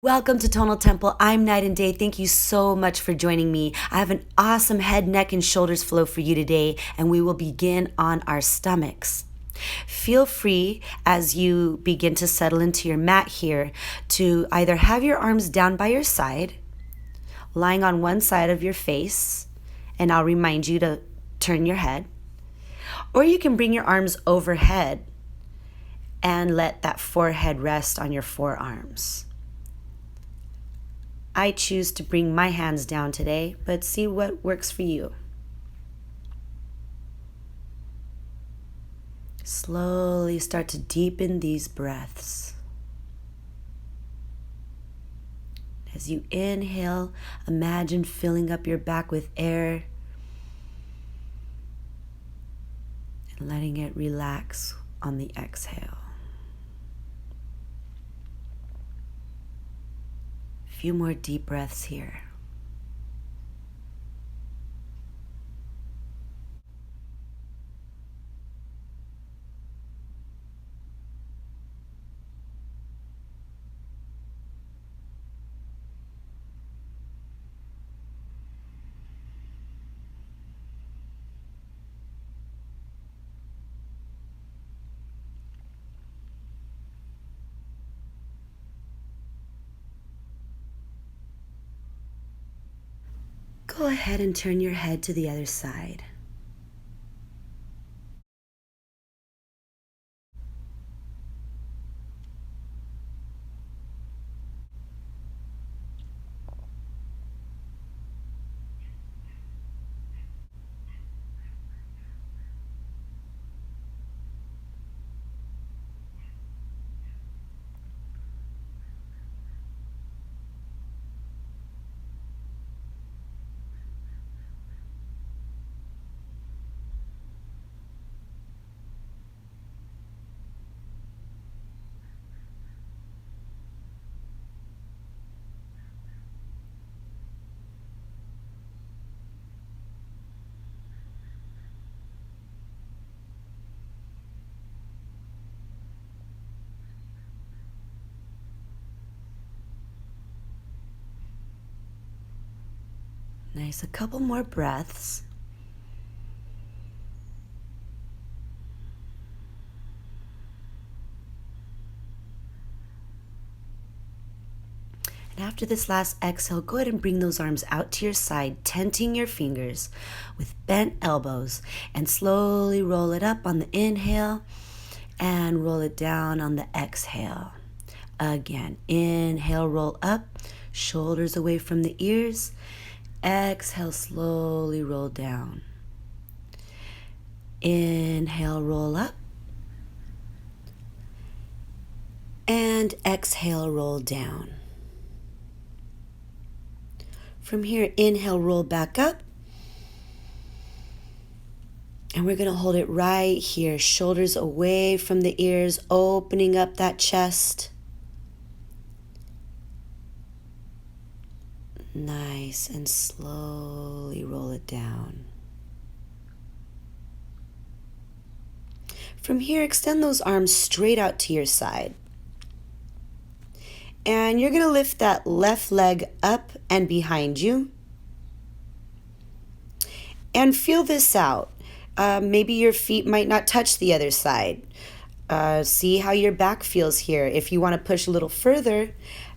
Welcome to Tonal Temple. I'm Night and Day. Thank you so much for joining me. I have an awesome head, neck, and shoulders flow for you today, and we will begin on our stomachs. Feel free as you begin to settle into your mat here to either have your arms down by your side, lying on one side of your face, and I'll remind you to turn your head, or you can bring your arms overhead and let that forehead rest on your forearms. I choose to bring my hands down today, but see what works for you. Slowly start to deepen these breaths. As you inhale, imagine filling up your back with air and letting it relax on the exhale. A few more deep breaths here. Go ahead and turn your head to the other side. Nice, a couple more breaths. And after this last exhale, go ahead and bring those arms out to your side, tenting your fingers with bent elbows, and slowly roll it up on the inhale and roll it down on the exhale. Again, inhale, roll up, shoulders away from the ears. Exhale, slowly roll down. Inhale, roll up. And exhale, roll down. From here, inhale, roll back up. And we're going to hold it right here, shoulders away from the ears, opening up that chest. Nice, and slowly roll it down. From here, extend those arms straight out to your side. And you're going to lift that left leg up and behind you. And feel this out. Maybe your feet might not touch the other side. See how your back feels here. If you want to push a little further,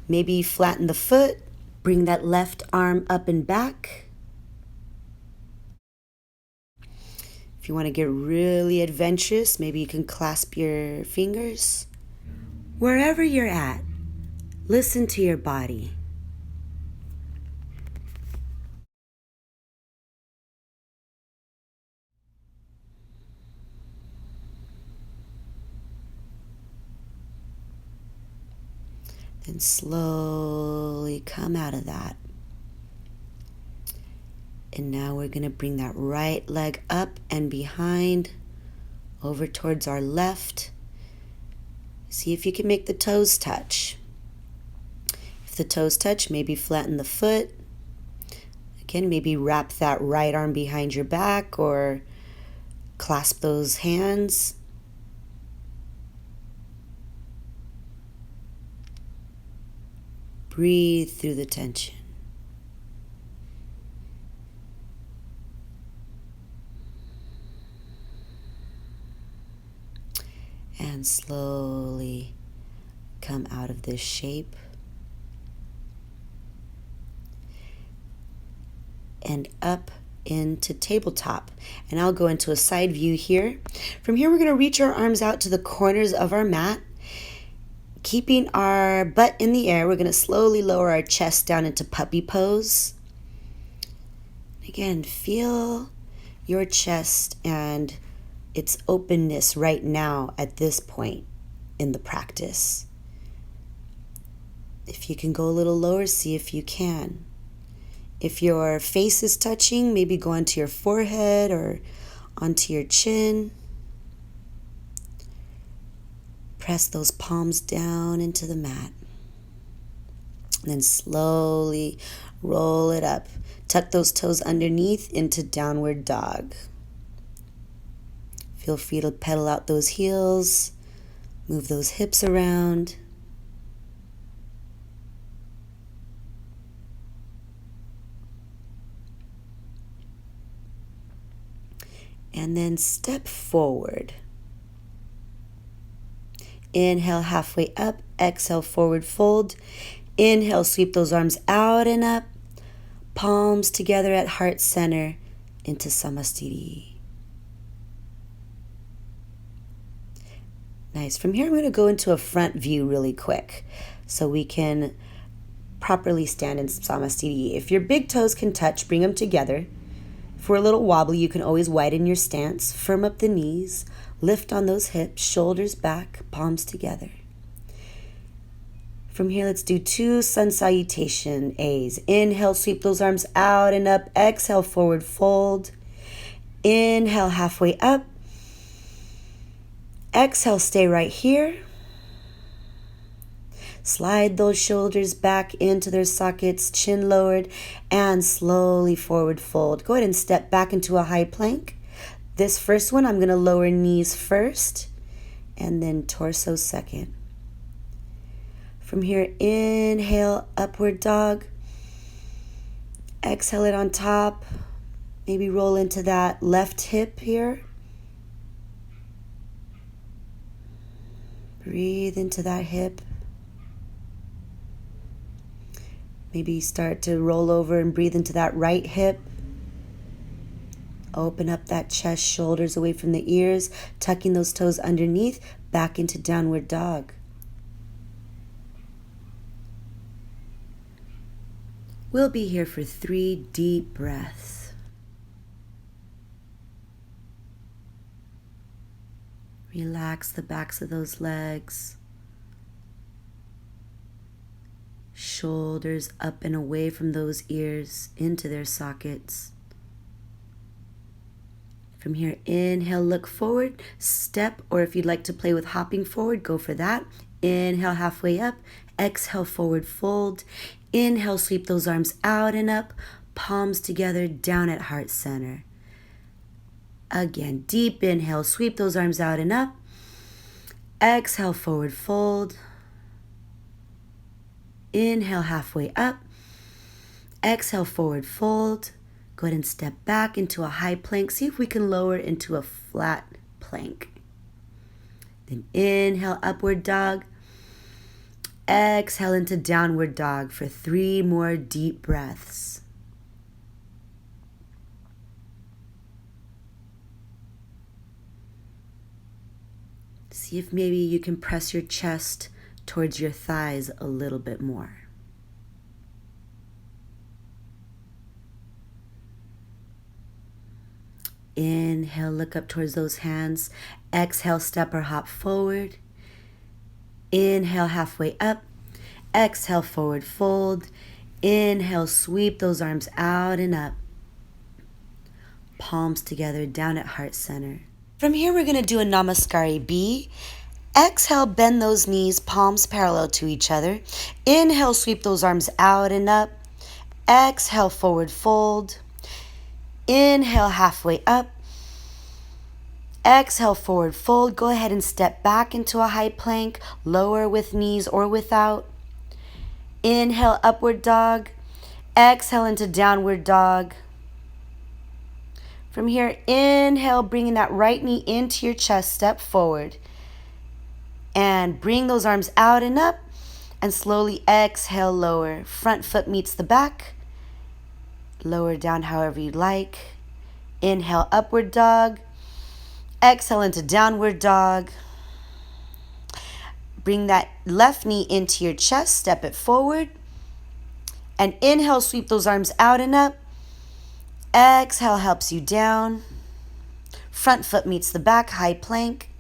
maybe flatten the foot. Bring that left arm up and back. If you want to get really adventurous, maybe you can clasp your fingers. Wherever you're at, listen to your body. Then slowly come out of that. And now we're going to bring that right leg up and behind, over towards our left. See if you can make the toes touch. If the toes touch, maybe flatten the foot. Again, maybe wrap that right arm behind your back or clasp those hands. Breathe through the tension. And slowly come out of this shape and up into tabletop. And I'll go into a side view here. From here, we're going to reach our arms out to the corners of our mat. Keeping our butt in the air, we're going to slowly lower our chest down into puppy pose. Again, feel your chest and its openness right now at this point in the practice. If you can go a little lower, see if you can. If your face is touching, maybe go onto your forehead or onto your chin. Press those palms down into the mat. And then slowly roll it up. Tuck those toes underneath into downward dog. Feel free to pedal out those heels. Move those hips around. And then step forward. Inhale, halfway up. Exhale, forward fold. Inhale, sweep those arms out and up. Palms together at heart center into Samastiti. Nice. From here, I'm going to go into a front view really quick so we can properly stand in Samastiti. If your big toes can touch, bring them together. If we're a little wobbly, you can always widen your stance. Firm up the knees. Lift on those hips, shoulders back, palms together. From here, let's do 2 sun salutation A's. Inhale, sweep those arms out and up. Exhale, forward fold. Inhale, halfway up. Exhale, stay right here. Slide those shoulders back into their sockets, chin lowered, and slowly forward fold. Go ahead and step back into a high plank. This first one, I'm going to lower knees first and then torso second. From here, inhale, upward dog. Exhale it on top. Maybe roll into that left hip here. Breathe into that hip. Maybe start to roll over and breathe into that right hip. Open up that chest, shoulders away from the ears, tucking those toes underneath, back into downward dog. We'll be here for 3 deep breaths. Relax the backs of those legs. Shoulders up and away from those ears into their sockets. From here, inhale, look forward, step, or if you'd like to play with hopping forward, go for that. Inhale, halfway up. Exhale, forward fold. Inhale, sweep those arms out and up. Palms together, down at heart center. Again, deep inhale, sweep those arms out and up. Exhale, forward fold. Inhale, halfway up. Exhale, forward fold. Go ahead and step back into a high plank. See if we can lower into a flat plank. Then inhale, upward dog. Exhale into downward dog for 3 more deep breaths. See if maybe you can press your chest towards your thighs a little bit more. Inhale, look up towards those hands. Exhale, step or hop forward. Inhale, halfway up. Exhale, forward fold. Inhale, sweep those arms out and up. Palms together, down at heart center. From here, we're going to do a Namaskari B. Exhale, bend those knees, palms parallel to each other. Inhale, sweep those arms out and up. Exhale, forward fold. Inhale, halfway up. Exhale, forward fold. Go ahead and step back into a high plank. Lower with knees or without. Inhale, upward dog. Exhale into downward dog. From here, inhale, bringing that right knee into your chest, step forward. And bring those arms out and up. And slowly exhale, lower. Front foot meets the back. Lower down however you like. Inhale, upward dog. Exhale into downward dog. Bring that left knee into your chest, step it forward. And inhale, sweep those arms out and up. Exhale helps you down. Front foot meets the back, high plank.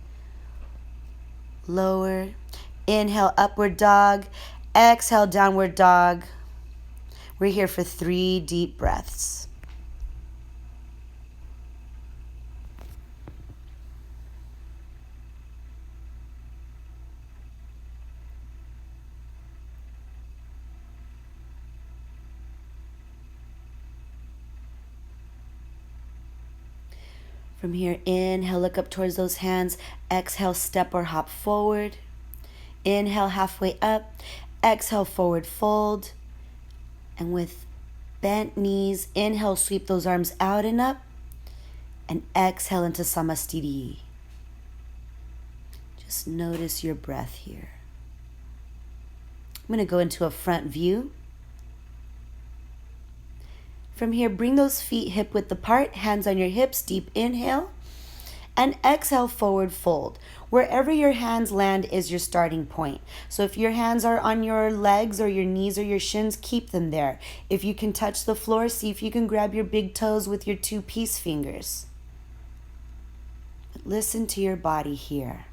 Lower. Inhale, upward dog. Exhale, downward dog. We're here for 3 deep breaths. From here, inhale, look up towards those hands. Exhale, step or hop forward. Inhale, halfway up. Exhale, forward fold. And with bent knees, inhale, sweep those arms out and up. And exhale into Samastiti. Just notice your breath here. I'm going to go into a front view. From here, bring those feet hip width apart, hands on your hips, deep inhale, and exhale, forward fold. Wherever your hands land is your starting point. So if your hands are on your legs or your knees or your shins, keep them there. If you can touch the floor, see if you can grab your big toes with your 2 peace fingers. Listen to your body here.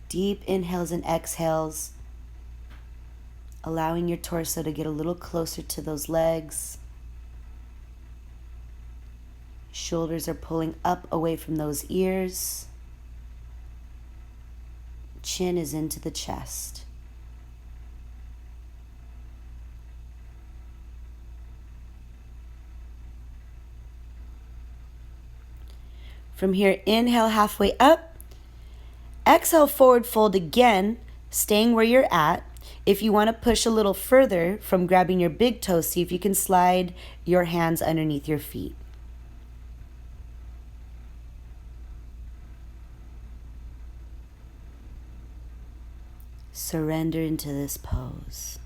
Deep inhales and exhales, allowing your torso to get a little closer to those legs. Shoulders are pulling up away from those ears. Chin is into the chest. From here, inhale halfway up. Exhale, forward fold again, staying where you're at. If you want to push a little further from grabbing your big toe, see if you can slide your hands underneath your feet. Surrender into this pose.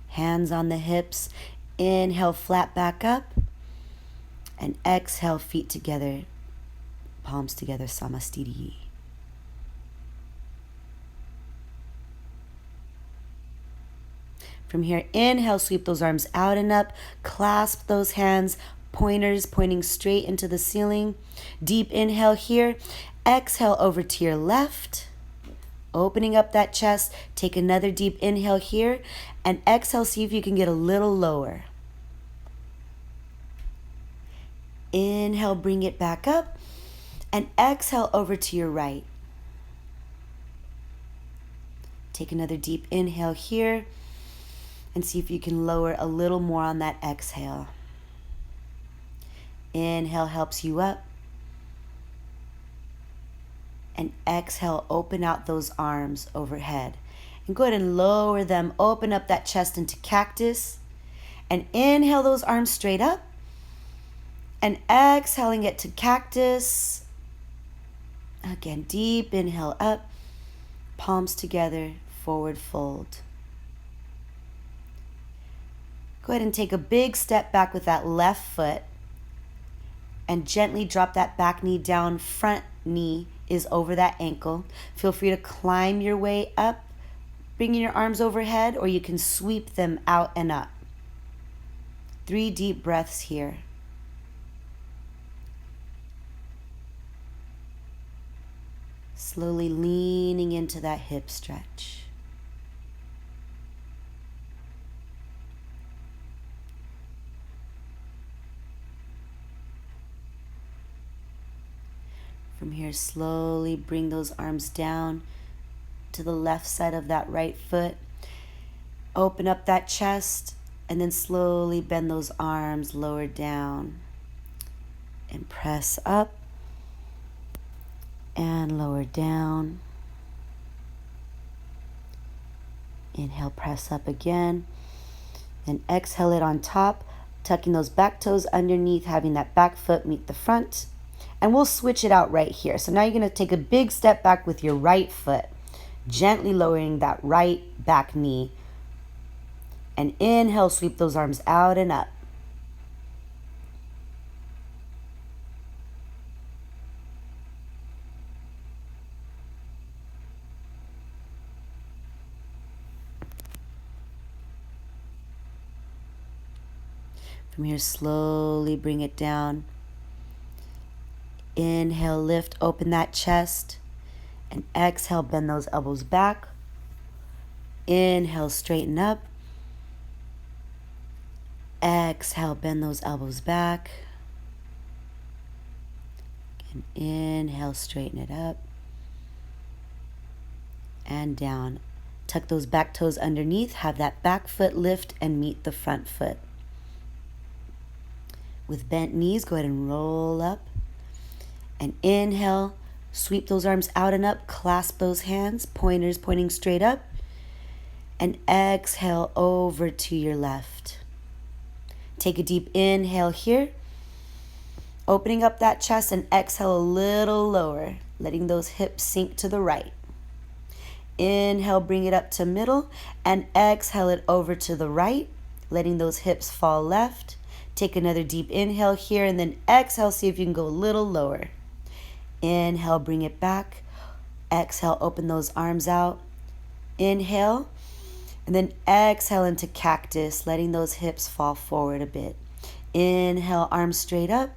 Hands on the hips. Inhale, flat back up. And exhale, feet together, palms together, Samastiti. From here, inhale, sweep those arms out and up. Clasp those hands, pointers pointing straight into the ceiling. Deep inhale here. Exhale over to your left. Opening up that chest. Take another deep inhale here. And exhale, see if you can get a little lower. Inhale, bring it back up. And exhale over to your right. Take another deep inhale here. And see if you can lower a little more on that exhale. Inhale helps you up. And exhale, open out those arms overhead. And go ahead and lower them. Open up that chest into cactus. And inhale those arms straight up. And exhaling it to cactus. Again, deep inhale up. Palms together, forward fold. Go ahead and take a big step back with that left foot and gently drop that back knee down. Front knee is over that ankle. Feel free to climb your way up, bringing your arms overhead, or you can sweep them out and up. 3 deep breaths here. Slowly leaning into that hip stretch. From here, slowly bring those arms down to the left side of that right foot. Open up that chest and then slowly bend those arms lower down. And press up and lower down. Inhale, press up again. Then exhale it on top, tucking those back toes underneath, having that back foot meet the front. And we'll switch it out right here. So now you're going to take a big step back with your right foot, gently lowering that right back knee. And inhale, sweep those arms out and up. From here, slowly bring it down. Inhale, lift, open that chest. And exhale, bend those elbows back. Inhale, straighten up. Exhale, bend those elbows back. And inhale, straighten it up. And down. Tuck those back toes underneath. Have that back foot lift and meet the front foot. With bent knees, go ahead and roll up. And inhale, sweep those arms out and up. Clasp those hands, pointers pointing straight up. And exhale over to your left. Take a deep inhale here. Opening up that chest and exhale a little lower, letting those hips sink to the right. Inhale, bring it up to middle, and exhale it over to the right, letting those hips fall left. Take another deep inhale here, and then exhale, see if you can go a little lower. Inhale, bring it back. Exhale, open those arms out. Inhale, and then exhale into cactus, letting those hips fall forward a bit. Inhale, arms straight up.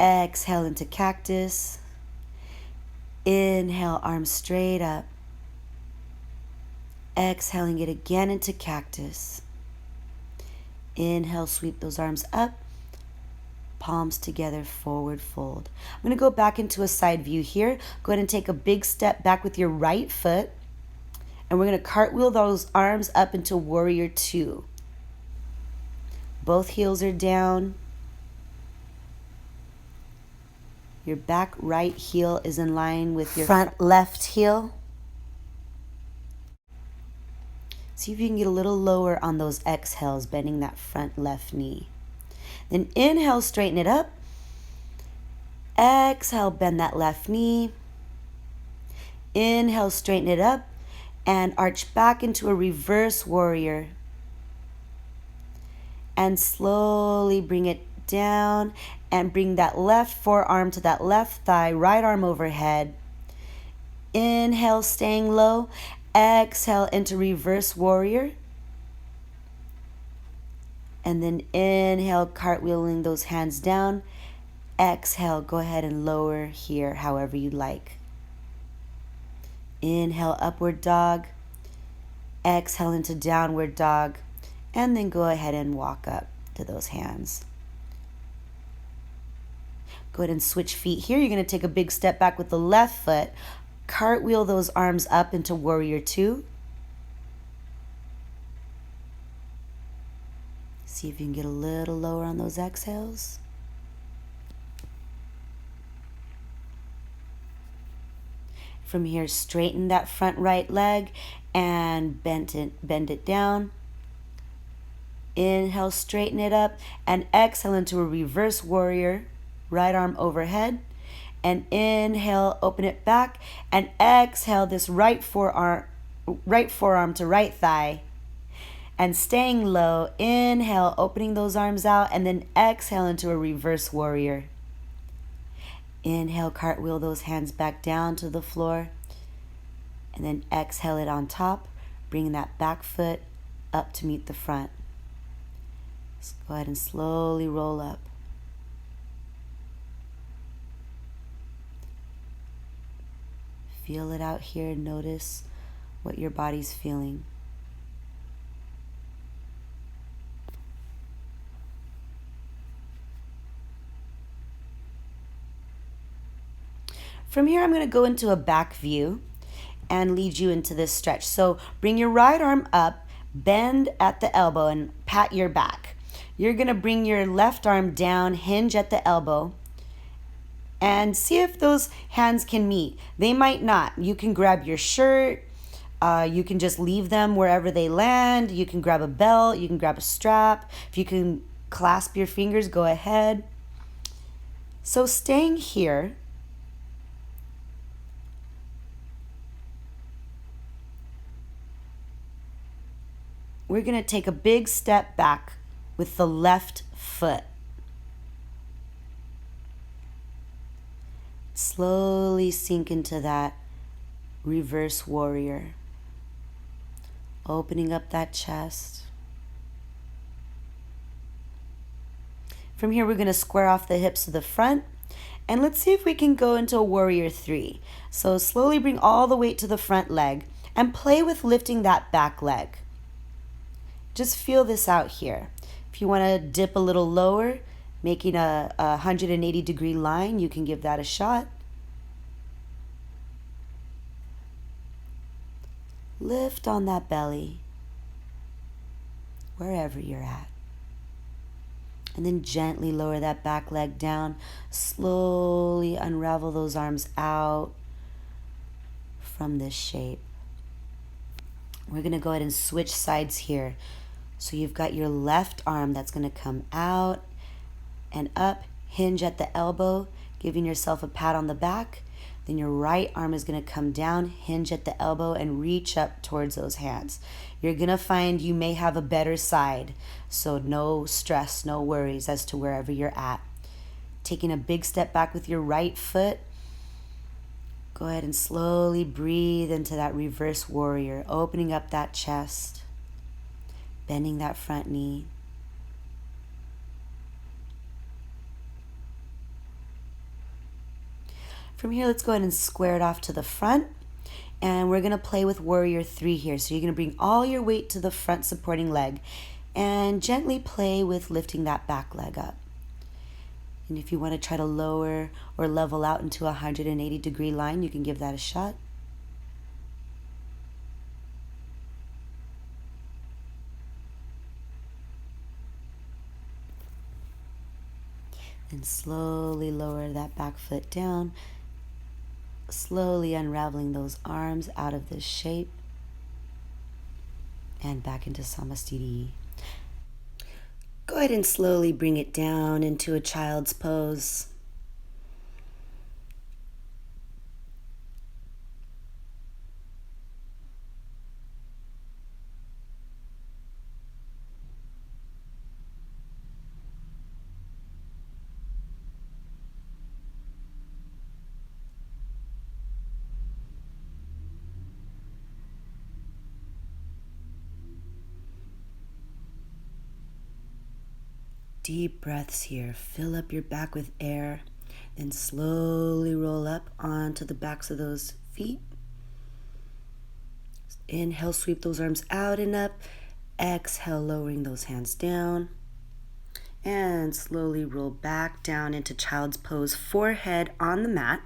Exhale into cactus. Inhale, arms straight up. Exhaling it again into cactus. Inhale, sweep those arms up. Palms together, forward fold. I'm going to go back into a side view here. Go ahead and take a big step back with your right foot. And we're going to cartwheel those arms up into warrior two. Both heels are down. Your back right heel is in line with your front left heel. See if you can get a little lower on those exhales, bending that front left knee. Then inhale, straighten it up. Exhale, bend that left knee. Inhale, straighten it up and arch back into a reverse warrior. And slowly bring it down and bring that left forearm to that left thigh, right arm overhead. Inhale, staying low. Exhale into reverse warrior. And then inhale, cartwheeling those hands down. Exhale, go ahead and lower here however you like. Inhale, upward dog. Exhale into downward dog. And then go ahead and walk up to those hands. Go ahead and switch feet here. You're going to take a big step back with the left foot. Cartwheel those arms up into warrior two. See if you can get a little lower on those exhales. From here, straighten that front right leg and bend it down. Inhale, straighten it up, and exhale into a reverse warrior. Right arm overhead. And inhale, open it back, and exhale this right forearm to right thigh. And staying low, inhale, opening those arms out, and then exhale into a reverse warrior. Inhale, cartwheel those hands back down to the floor. And then exhale it on top, bringing that back foot up to meet the front. Let's go ahead and slowly roll up. Feel it out here and notice what your body's feeling. From here, I'm going to go into a back view and lead you into this stretch. So bring your right arm up, bend at the elbow, and pat your back. You're going to bring your left arm down, hinge at the elbow, and see if those hands can meet. They might not. You can grab your shirt. You can just leave them wherever they land. You can grab a belt. You can grab a strap. If you can clasp your fingers, go ahead. So staying here, we're going to take a big step back with the left foot. Slowly sink into that reverse warrior. Opening up that chest. From here, we're going to square off the hips to the front. And let's see if we can go into a warrior 3. So slowly bring all the weight to the front leg and play with lifting that back leg. Just feel this out here. If you want to dip a little lower, making a 180-degree line, you can give that a shot. Lift on that belly, wherever you're at. And then gently lower that back leg down. Slowly unravel those arms out from this shape. We're going to go ahead and switch sides here. So you've got your left arm that's going to come out and up, hinge at the elbow, giving yourself a pat on the back. Then your right arm is going to come down, hinge at the elbow, and reach up towards those hands. You're going to find you may have a better side, so no stress, no worries as to wherever you're at. Taking a big step back with your right foot, go ahead and slowly breathe into that reverse warrior, opening up that chest, bending that front knee. From here, let's go ahead and square it off to the front. And we're going to play with warrior 3 here. So you're going to bring all your weight to the front supporting leg and gently play with lifting that back leg up. And if you want to try to lower or level out into a 180-degree line, you can give that a shot. And slowly lower that back foot down. Slowly unraveling those arms out of this shape and back into Samastiti. Go ahead and slowly bring it down into a child's pose. Deep breaths here. Fill up your back with air. Then slowly roll up onto the backs of those feet. Inhale, sweep those arms out and up. Exhale, lowering those hands down. And slowly roll back down into child's pose, forehead on the mat.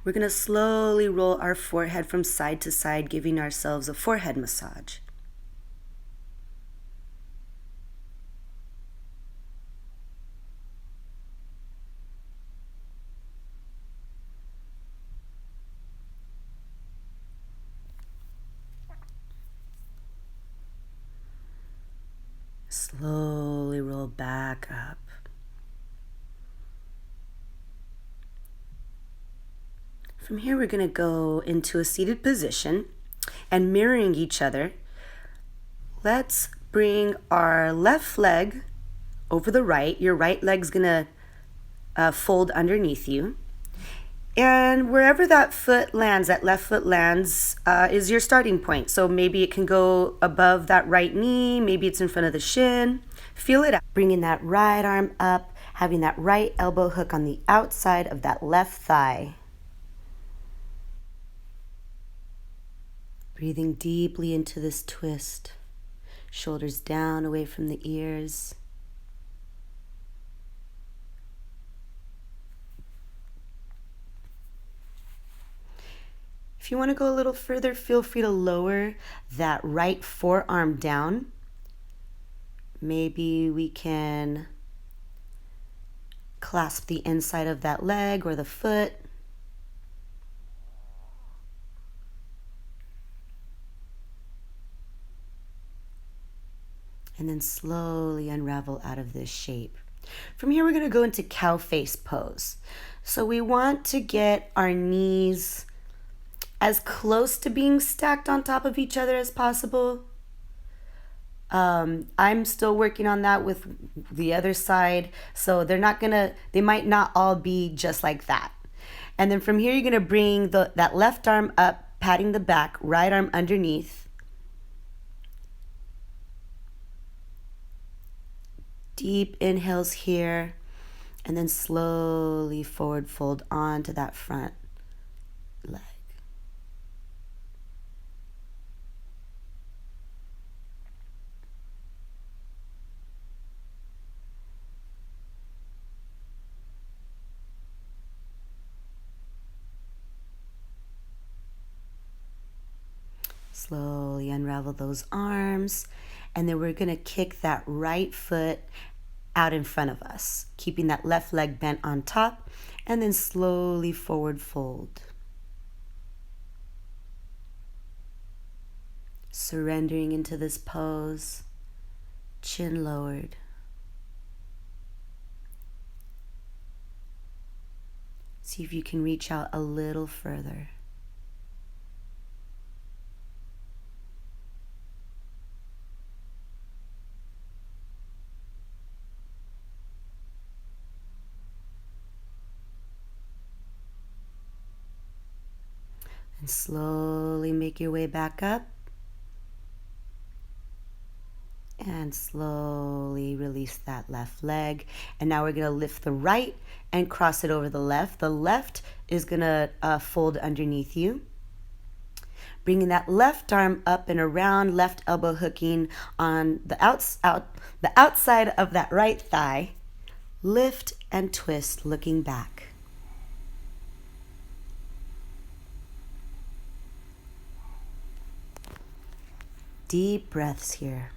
We're going to slowly roll our forehead from side to side, giving ourselves a forehead massage. Slowly roll back up. From here, we're going to go into a seated position and mirroring each other. Let's bring our left leg over the right. Your right leg's going to fold underneath you. And wherever that foot lands, that left foot lands, is your starting point. So maybe it can go above that right knee. Maybe it's in front of the shin. Feel it out. Bringing that right arm up, having that right elbow hook on the outside of that left thigh. Breathing deeply into this twist. Shoulders down, away from the ears. If you want to go a little further, feel free to lower that right forearm down, Maybe we can clasp the inside of that leg or the foot. And then slowly unravel out of this shape. From here, we're going to go into cow face pose. So we want to get our knees as close to being stacked on top of each other as possible. I'm still working on that with the other side. So they might not all be just like that. And then from here, you're going to bring that left arm up, patting the back, right arm underneath. Deep inhales here, and then slowly forward fold onto that front leg. Slowly unravel those arms, and then we're going to kick that right foot out in front of us, keeping that left leg bent on top, and then slowly forward fold. Surrendering into this pose, chin lowered. See if you can reach out a little further. And slowly make your way back up. And slowly release that left leg. And now we're going to lift the right and cross it over the left. The left is going to fold underneath you. Bringing that left arm up and around, left elbow hooking on the outside of that right thigh. Lift and twist, looking back. Deep breaths here.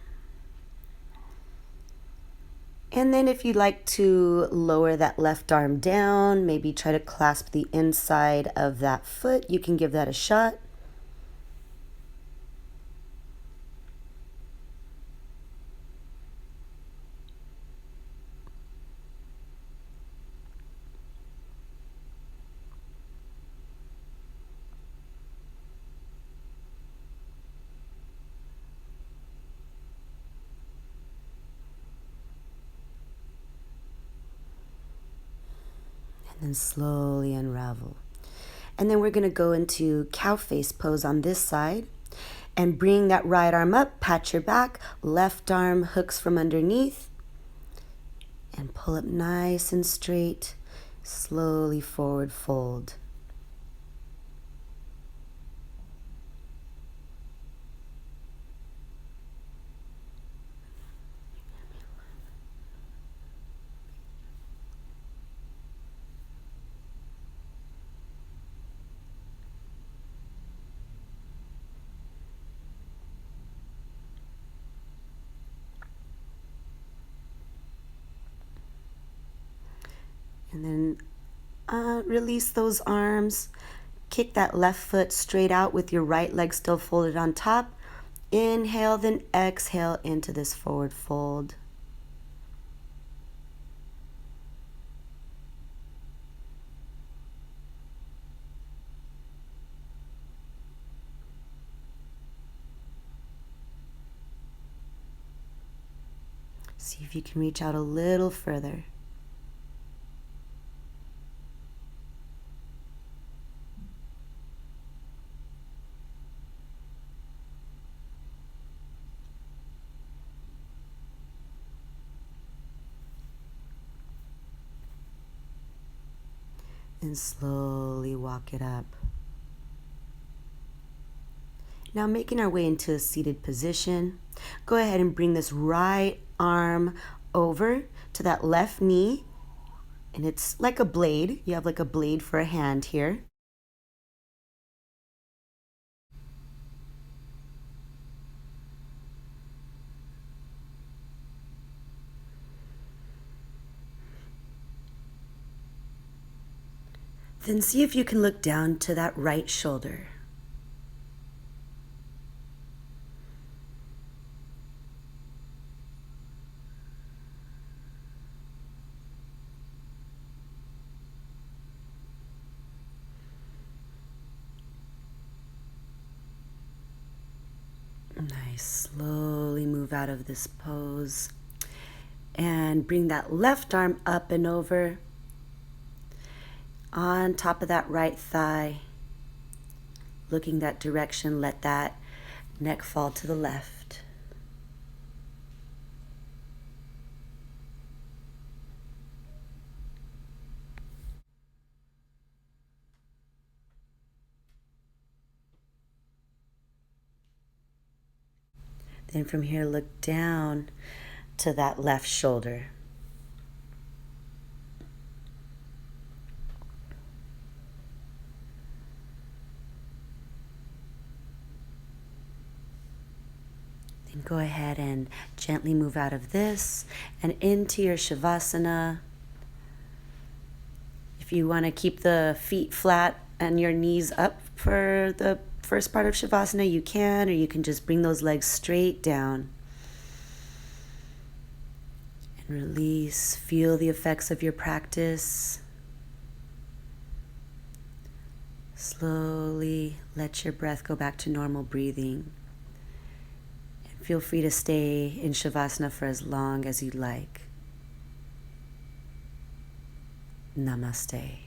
And then if you'd like to lower that left arm down, maybe try to clasp the inside of that foot, you can give that a shot. And then slowly unravel. And then we're going to go into cow face pose on this side and bring that right arm up, pat your back, left arm hooks from underneath and pull up nice and straight, slowly forward fold. And then release those arms. Kick that left foot straight out with your right leg still folded on top. Inhale, then exhale into this forward fold. See if you can reach out a little further. And slowly walk it up. Now making our way into a seated position, go ahead and bring this right arm over to that left knee. And it's like a blade. You have like a blade for a hand here. Then see if you can look down to that right shoulder. Nice. Slowly move out of this pose and bring that left arm up and over on top of that right thigh. Looking that direction, let that neck fall to the left. Then from here, look down to that left shoulder. Then go ahead and gently move out of this and into your Shavasana. If you want to keep the feet flat and your knees up for the first part of Shavasana, you can, or you can just bring those legs straight down. And release. Feel the effects of your practice. Slowly let your breath go back to normal breathing. And feel free to stay in Shavasana for as long as you'd like. Namaste.